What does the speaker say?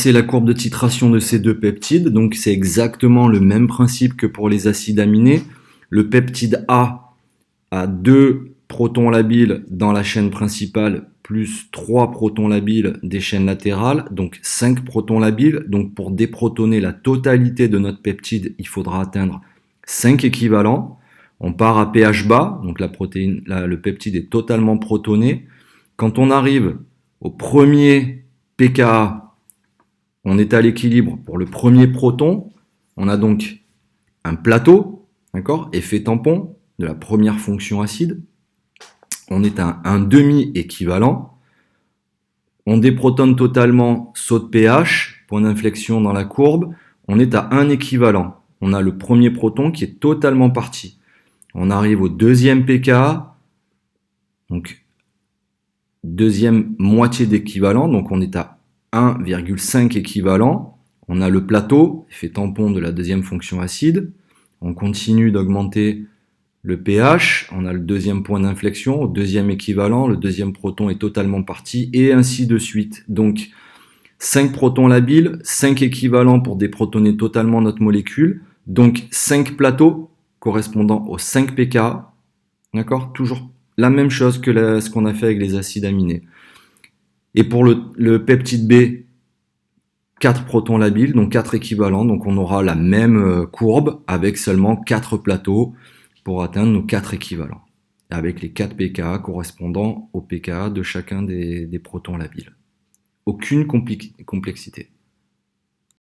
C'est la courbe de titration de ces deux peptides, donc c'est exactement le même principe que pour les acides aminés. Le peptide a 2 protons labiles dans la chaîne principale, plus 3 protons labiles des chaînes latérales, donc 5 protons labiles. Donc pour déprotoner la totalité de notre peptide, il faudra atteindre 5 équivalents. On part à pH bas, donc le peptide est totalement protoné. Quand on arrive au premier pKa, on est à l'équilibre pour le premier proton. On a donc un plateau, d'accord, effet tampon de la première fonction acide. On est à un demi-équivalent. On déprotonne totalement, saut de pH, point d'inflexion dans la courbe. On est à un équivalent. On a le premier proton qui est totalement parti. On arrive au deuxième pKa, donc deuxième moitié d'équivalent, donc on est à 1,5 équivalent. On a le plateau, effet tampon de la deuxième fonction acide. On continue d'augmenter le pH, on a le deuxième point d'inflexion, au deuxième équivalent, le deuxième proton est totalement parti, et ainsi de suite. Donc 5 protons labiles, 5 équivalents pour déprotoner totalement notre molécule, donc 5 plateaux correspondant aux 5 pKa, d'accord? Toujours la même chose que ce qu'on a fait avec les acides aminés. Et pour le peptide B, 4 protons labiles, donc 4 équivalents, donc on aura la même courbe avec seulement 4 plateaux pour atteindre nos 4 équivalents, avec les 4 pKa correspondant au pKa de chacun des protons labiles. Aucune complexité.